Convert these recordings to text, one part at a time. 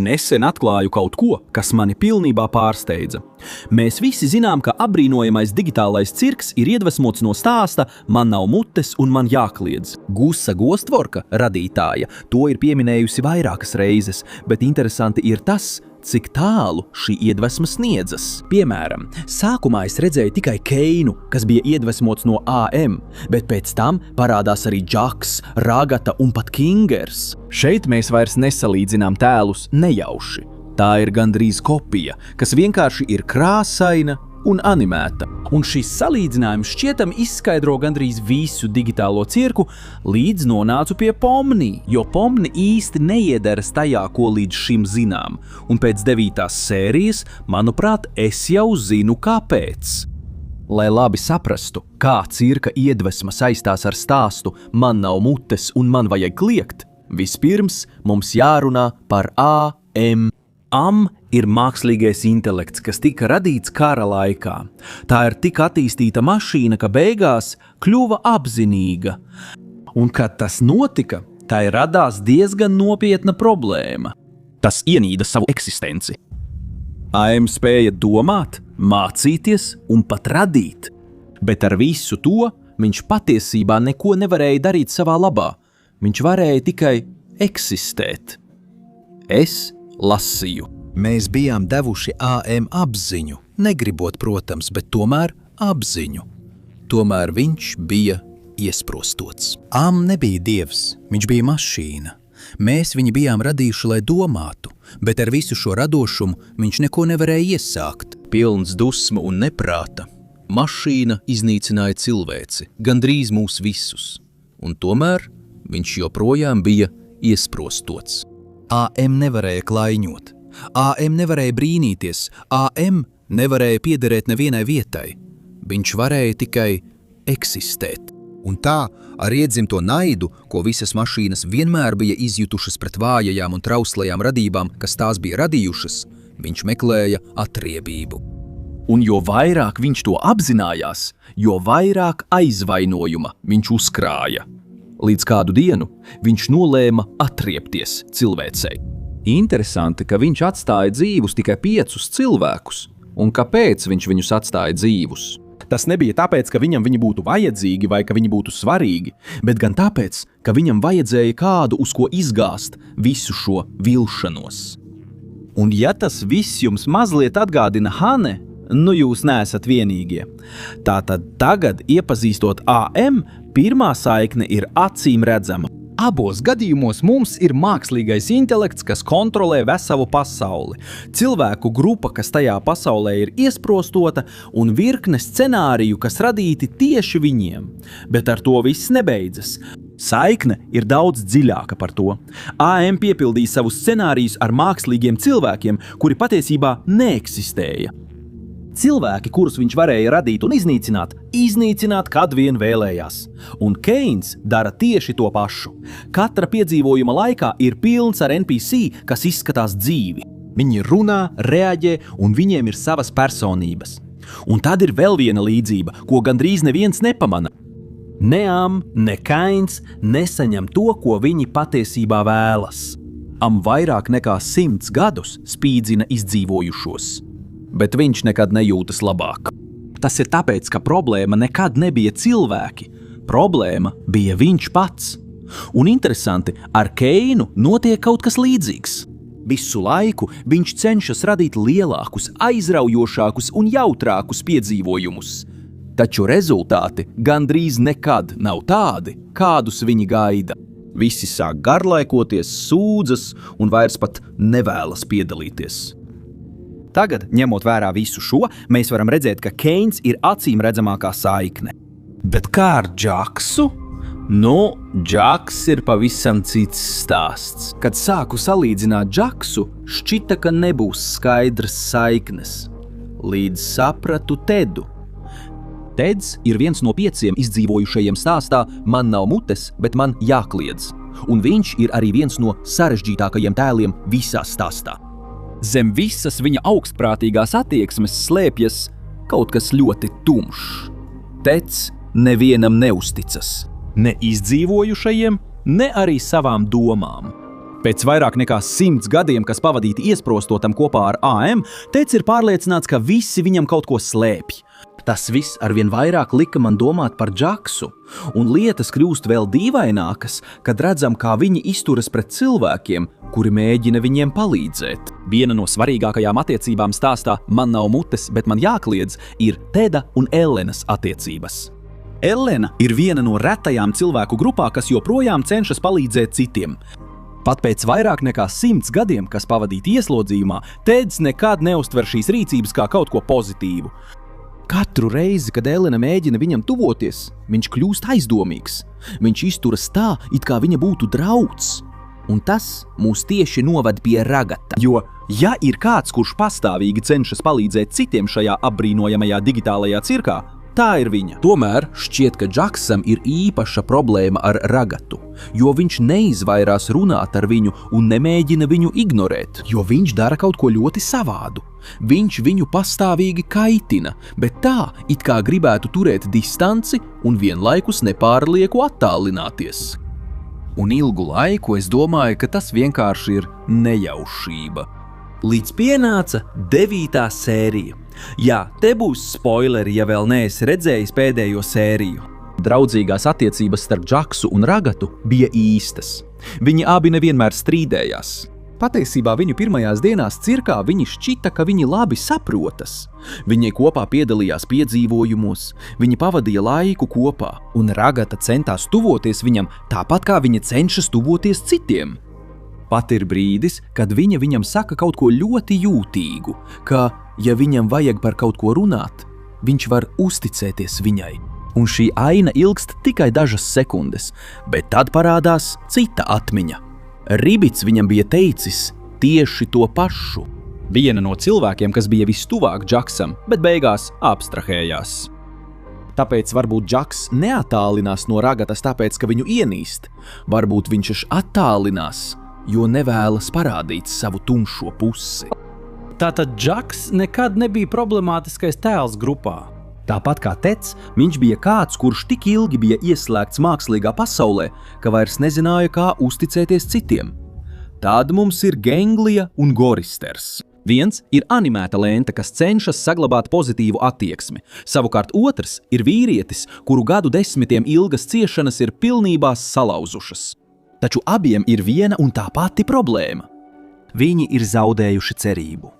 nesen atklāju kaut ko, kas mani pilnībā pārsteidza. Mēs visi zinām, ka apbrīnojamais digitālais cirks ir iedvesmots no stāsta "Man nav mutes un man jākliedz". Gusa Gostvorka, radītāja, to ir pieminējusi vairākas reizes, bet interesanti ir tas, cik tālu šī iedvesma sniedzas. Piemēram, sākumā es redzēju tikai Keinu, kas bija iedvesmots no AM, bet pēc tam parādās arī Džaks, Ragata un pat Kingers. Šeit mēs vairs nesalīdzinām tēlus nejauši. Tā ir gandrīz kopija, kas vienkārši ir krāsaina un animēta. Un šis salīdzinājums šķietam izskaidro gandrīz visu digitālo cirku, līdz nonācu pie Pomni, jo Pomni īsti neiederas tajā, ko līdz šim zinām. Un pēc 9. sērijas, manuprāt, es jau zinu, kāpēc. Lai labi saprastu, kā cirka iedvesma saistās ar stāstu "Man nav mutes un man vajag kliegt", vispirms mums jārunā par AM. AM ir mākslīgais intelekts, kas tika radīts kara laikā. Tā ir tik attīstīta mašīna, ka beigās kļuva apzinīga. Un, kad tas notika, tai radās diezgan nopietna problēma. Tas ienīda savu eksistenci. AM spēja domāt, mācīties un pat radīt, bet ar visu to viņš patiesībā neko nevarēja darīt savā labā. Viņš varēja tikai eksistēt. Es lasīju. Mēs bijām devuši AM apziņu, negribot, protams, bet tomēr apziņu. Tomēr viņš bija iesprostots. AM nebija dievs, viņš bija mašīna. Mēs viņu bijām radījuši, lai domātu, bet ar visu šo radošumu viņš neko nevarēja iesākt. Pilns dusmu un neprāta, mašīna iznīcināja cilvēci, gandrīz mūs visus, un tomēr viņš joprojām bija iesprostots. AM nevarēja klaiņot, AM nevarēja brīnīties, AM nevarēja piederēt nevienai vietai. Viņš varēja tikai eksistēt. Un tā, ar iedzimto naidu, ko visas mašīnas vienmēr bija izjutušas pret vājajām un trauslajām radībām, kas tās bija radījušas, viņš meklēja atriebību. Un jo vairāk viņš to apzinājās, jo vairāk aizvainojuma viņš uzkrāja. Līdz kādu dienu viņš nolēma atriepties cilvēcei. Interesanti, ka viņš atstāja dzīvus tikai 5 cilvēkus. Un kāpēc viņš viņus atstāja dzīvus? Tas nebija tāpēc, ka viņam viņi būtu vajadzīgi vai ka viņi būtu svarīgi, bet gan tāpēc, ka viņam vajadzēja kādu, uz ko izgāzt visu šo vilšanos. Un ja tas viss jums mazliet atgādina Hane, nu jūs neesat vienīgie. Tātad tagad, iepazīstot AM, pirmā saikne ir acīm redzama. Abos gadījumos mums ir mākslīgais intelekts, kas kontrolē veselu pasauli. Cilvēku grupa, kas tajā pasaulē ir iesprostota, un virkne scenāriju, kas radīti tieši viņiem. Bet ar to viss nebeidzas. Saikne ir daudz dziļāka par to. AM piepildīja savus scenārijus ar mākslīgiem cilvēkiem, kuri patiesībā neeksistēja. Cilvēki, kurus viņš varēja radīt un iznīcināt, kad vien vēlējās. Un Keins dara tieši to pašu. Katra piedzīvojuma laikā ir pilns ar NPC, kas izskatās dzīvi. Viņi runā, reaģē un viņiem ir savas personības. Un tad ir vēl viena līdzība, ko gandrīz neviens nepamana. Ne Am, ne Keins nesaņem to, ko viņi patiesībā vēlas. Am vairāk nekā 100 gadus spīdzina izdzīvojušos. Bet viņš nekad nejūtas labāk. Tas ir tāpēc, ka problēma nekad nebija cilvēki. Problēma bija viņš pats. Un interesanti, ar Keinu notiek kaut kas līdzīgs. Visu laiku viņš cenšas radīt lielākus, aizraujošākus un jautrākus piedzīvojumus. Taču rezultāti gandrīz nekad nav tādi, kādus viņi gaida. Visi sāk garlaikoties, sūdzas un vairs pat nevēlas piedalīties. Tagad, ņemot vērā visu šo, mēs varam redzēt, ka Keins ir acīm redzamākā saikne. Bet kā ar Džaksu? Nu, Džaks ir pavisam cits stāsts. Kad sāku salīdzināt Džaksu, šķita, ka nebūs skaidras saiknes. Līdz sapratu Tedu. Teds ir viens no 5 izdzīvojušajiem stāstā "Man nav mutes, bet man jākliedz". Un viņš ir arī viens no sarežģītākajiem tēliem visā stāstā. Zem visas viņa augstprātīgās attieksmes slēpjas kaut kas ļoti tumšs. Teds nevienam neusticas, ne izdzīvojušajiem, ne arī savām domām. Pēc vairāk nekā 100 gadiem, kas pavadīti iesprostotam kopā ar AM, tēvs ir pārliecināts, ka visi viņam kaut ko slēpj. Tas viss arvien vairāk lika man domāt par Džaksu, un lietas kļūst vēl dīvainākas, kad redzam, kā viņi izturas pret cilvēkiem, kuri mēģina viņiem palīdzēt. Viena no svarīgākajām attiecībām stāstā "Man nav mutes, bet man jākliedz" ir Teda un Ellenas attiecības. Ellena ir viena no retajām cilvēku grupā, kas joprojām cenšas palīdzēt citiem. Pat pēc vairāk nekā 100 gadiem, kas pavadīti ieslodzījumā, Teds nekad neuztver šīs rīcības kā kaut ko pozitīvu. Katru reizi, kad Ellena mēģina viņam tuvoties, viņš kļūst aizdomīgs. Viņš izturas tā, it kā viņa būtu drauds. Un tas mūs tieši noved pie Ragata. Jo, ja ir kāds, kurš pastāvīgi cenšas palīdzēt citiem šajā apbrīnojamajā digitālajā cirkā, tā ir viņa. Tomēr šķiet, ka Džaksam ir īpaša problēma ar Ragatu, jo viņš neizvairās runāt ar viņu un nemēģina viņu ignorēt, jo viņš dara kaut ko ļoti savādu. Viņš viņu pastāvīgi kaitina, bet tā, it kā gribētu turēt distanci un vienlaikus nepārlieku attālināties. Un ilgu laiku es domāju, ka tas vienkārši ir nejaušība. Līdz pienāca 9. sērija. Jā, te būs spoileri, ja vēl neesi redzējis pēdējo sēriju. Draudzīgās attiecības starp Džaksu un Ragatu bija īstas. Viņi abi nevienmēr strīdējās. Patiesībā viņu pirmajās dienās cirkā viņi šķita, ka viņi labi saprotas. Viņi kopā piedalījās piedzīvojumos, viņi pavadīja laiku kopā, un Ragata centās tuvoties viņam tāpat kā viņa cenšas tuvoties citiem. Pat ir brīdis, kad viņa viņam saka kaut ko ļoti jūtīgu, ka, ja viņam vajag par kaut ko runāt, viņš var uzticēties viņai. Un šī aina ilgst tikai dažas sekundes, bet tad parādās cita atmiņa. Ribits viņam bija teicis tieši to pašu. Viena no cilvēkiem, kas bija vistuvāk Džaksam, bet beigās abstrahējās. Tāpēc varbūt Džaks neattālinās no Ragatas tāpēc, ka viņu ienīst. Varbūt viņš attālinās, jo nevēlas parādīt savu tumšo pusi. Tātad Džaks nekad nebija problemātiskais tēls grupā. Tāpat kā Teds, viņš bija kāds, kurš tik ilgi bija ieslēgts mākslīgā pasaulē, ka vairs nezināja, kā uzticēties citiem. Tad mums ir Genglija un Goristers. Viens ir animēta lente, kas cenšas saglabāt pozitīvu attieksmi. Savukārt otrs ir vīrietis, kuru gadu desmitiem ilgas ciešanas ir pilnībā salauzušas. Taču abiem ir viena un tā pati problēma. Viņi ir zaudējuši cerību.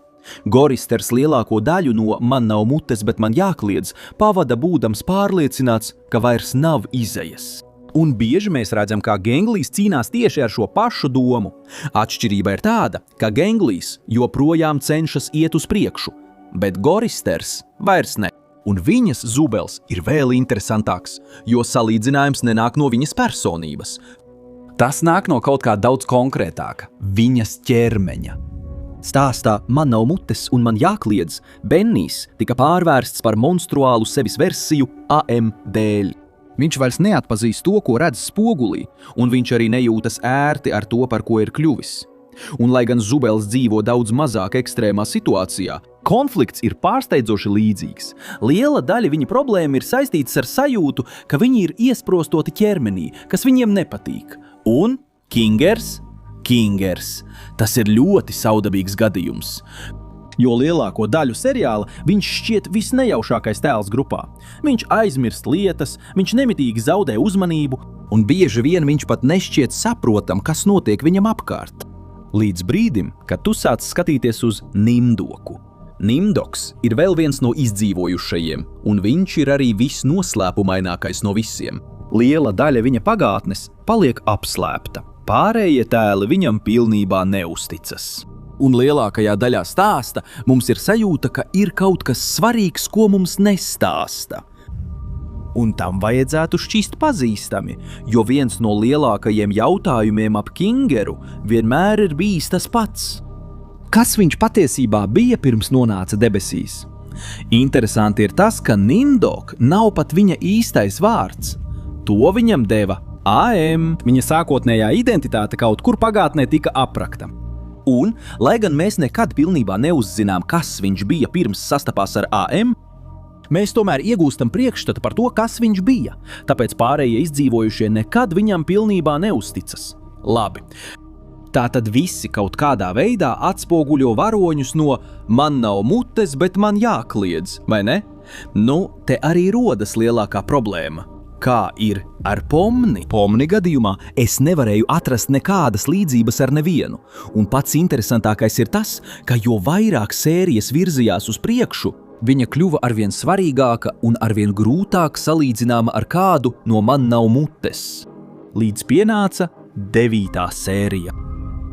Goristers lielāko daļu no "Man nav mutes, bet man jākliedz" pavada būdams pārliecināts, ka vairs nav izejas. Un bieži mēs redzam, kā Genglijs cīnās tieši ar šo pašu domu. Atšķirība ir tāda, ka Genglijs joprojām cenšas iet uz priekšu, bet Goristers vairs ne. Un viņas zubels ir vēl interesantāks, jo salīdzinājums nenāk no viņas personības. Tas nāk no kaut kā daudz konkrētāka – viņas ķermeņa. Stāstā "Man nav mutes un man jākliedz" Bennijs tika pārvērsts par monstruālu sevis versiju AM dēļ. Viņš vairs neatpazīst to, ko redz spogulī, un viņš arī nejūtas ērti ar to, par ko ir kļuvis. Un lai gan Zubels dzīvo daudz mazāk ekstrēmā situācijā, konflikts ir pārsteidzoši līdzīgs. Liela daļa viņa problēma ir saistītas ar sajūtu, ka viņi ir iesprostoti ķermenī, kas viņiem nepatīk. Un Kingers. Tas ir ļoti saudabīgs gadījums. Jo lielāko daļu seriāla viņš šķiet visnejaušākais tēls grupā. Viņš aizmirst lietas, viņš nemitīgi zaudē uzmanību, un bieži vien viņš pat nešķiet saprotam, kas notiek viņam apkārt. Līdz brīdim, kad tu sāc skatīties uz Nimdoku. Nimdoks ir vēl viens no izdzīvojušajiem, un viņš ir arī visnoslēpumainākais no visiem. Liela daļa viņa pagātnes paliek apslēpta. Pārējie tēli viņam pilnībā neusticas. Un lielākajā daļā stāsta mums ir sajūta, ka ir kaut kas svarīgs, ko mums nestāsta. Un tam vajadzētu šķist pazīstami, jo viens no lielākajiem jautājumiem ap Kingeru vienmēr ir bijis tas pats. Kas viņš patiesībā bija pirms nonāca debesīs? Interesanti ir tas, ka Nimdok nav pat viņa īstais vārds. To viņam deva AM. Viņa sākotnējā identitāte kaut kur pagātnē tika aprakta. Un, lai gan mēs nekad pilnībā neuzzinām, kas viņš bija pirms sastapās ar AM, mēs tomēr iegūstam priekšstatu par to, kas viņš bija. Tāpēc pārējie izdzīvojušie nekad viņam pilnībā neusticas. Labi. Tātad visi kaut kādā veidā atspoguļo varoņus no man nav mutes, bet man jākliedz, vai ne? Nu, te arī rodas lielākā problēma. Kā ir ar Pomni? Pomni gadījumā es nevarēju atrast nekādas līdzības ar nevienu, un pats interesantākais ir tas, ka jo vairāk sērijas virzījās uz priekšu, viņa kļuva arvien svarīgāka un arvien grūtāk salīdzināma ar kādu no man nav mutes. Līdz pienāca 9. sērija.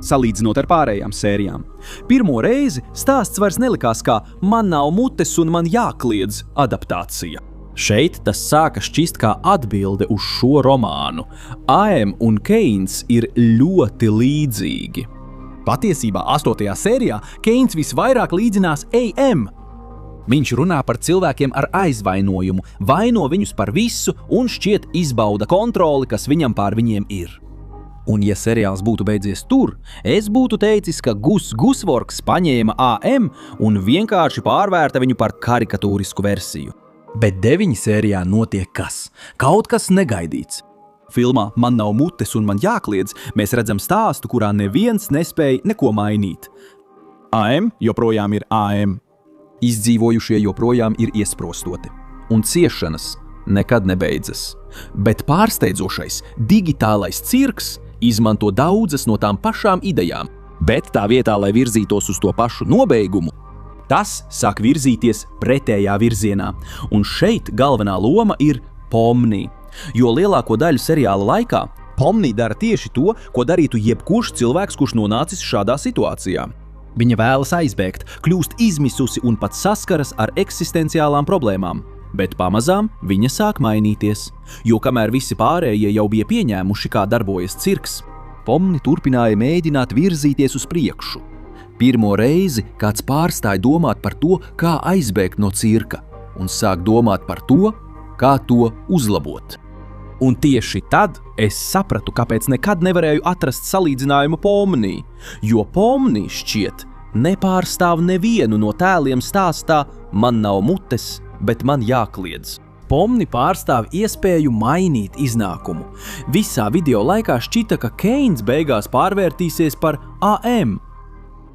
Salīdzinot ar pārējām sērijām. Pirmo reizi stāsts vairs nelikās kā man nav mutes un man jākliedz adaptācija. Šeit tas sāka šķist kā atbilde uz šo romānu. A.M. un Keins ir ļoti līdzīgi. Patiesībā 8. sērijā Keins visvairāk līdzinās A.M. Viņš runā par cilvēkiem ar aizvainojumu, vaino viņus par visu un šķiet izbauda kontroli, kas viņam pār viņiem ir. Un ja seriāls būtu beidzies tur, es būtu teicis, ka Gus Gusvorks paņēma A.M. un vienkārši pārvērta viņu par karikatūrisku versiju. Bet 9 sērijā notiek kas? Kaut kas negaidīts. Filmā Man nav mutes un man jākliedz mēs redzam stāstu, kurā neviens nespēja neko mainīt. A.M. joprojām ir A.M. Izdzīvojušie joprojām ir iesprostoti, un ciešanas nekad nebeidzas. Bet pārsteidzošais digitālais cirks izmanto daudzas no tām pašām idejām, bet tā vietā, lai virzītos uz to pašu nobeigumu, tas sāk virzīties pretējā virzienā, un šeit galvenā loma ir Pomni, jo lielāko daļu seriāla laikā Pomni dara tieši to, ko darītu jebkurš cilvēks, kurš nonācis šādā situācijā. Viņa vēlas aizbēgt, kļūst izmisusi un pat saskaras ar eksistenciālām problēmām, bet pamazām viņa sāk mainīties, jo kamēr visi pārējie jau bija pieņēmuši, kā darbojas cirks, Pomni turpināja mēģināt virzīties uz priekšu. Pirmo reizi kāds pārstāja domāt par to, kā aizbēgt no cirka, un sāk domāt par to, kā to uzlabot. Un tieši tad es sapratu, kāpēc nekad nevarēju atrast salīdzinājumu Pomnī, jo Pomnī šķiet nepārstāv nevienu no tēliem stāstā man nav mutes, bet man jākliedz. Pomni pārstāv iespēju mainīt iznākumu. Visā video laikā šķita, ka Keins beigās pārvērtīsies par A.M.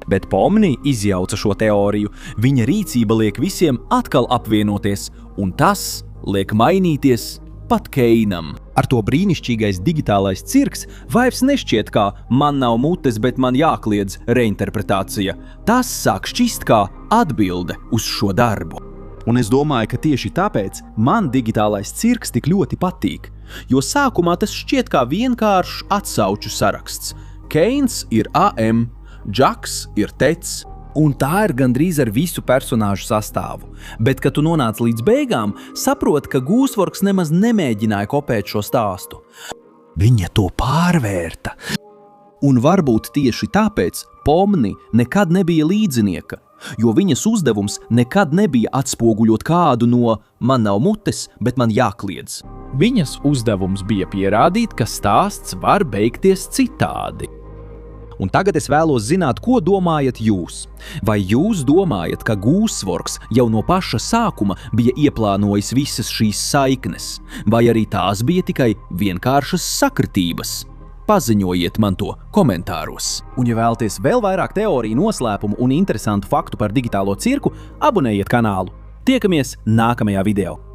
Bet Pomni izjauca šo teoriju, viņa rīcība liek visiem atkal apvienoties, un tas liek mainīties pat Keinam. Ar to brīnišķīgais digitālais cirks vairs nešķiet kā man nav mutes, bet man jākliedz reinterpretācija. Tas sāk šķist kā atbilde uz šo darbu. Un es domāju, ka tieši tāpēc man digitālais cirks tik ļoti patīk, jo sākumā tas šķiet kā vienkāršs atsauču saraksts. Keins ir A.M., Džaks ir Teds, un tā ir gandrīz ar visu personāžu sastāvu. Bet, kad tu nonāc līdz beigām, saproti, ka Gusvorks nemaz nemēģināja kopēt šo stāstu. Viņa to pārvērta. Un varbūt tieši tāpēc Pomni nekad nebija līdzinieka, jo viņas uzdevums nekad nebija atspoguļot kādu no man nav mutes, bet man jākliedz. Viņas uzdevums bija pierādīt, ka stāsts var beigties citādi. Un tagad es vēlos zināt, ko domājat jūs. Vai jūs domājat, ka Gusvorks jau no paša sākuma bija ieplānojis visas šīs saiknes, vai arī tās bija tikai vienkāršas sakritības? Paziņojiet man to komentāros. Un ja vēlaties vēl vairāk teoriju, noslēpumu un interesantu faktu par digitālo cirku, abonējiet kanālu. Tiekamies nākamajā video.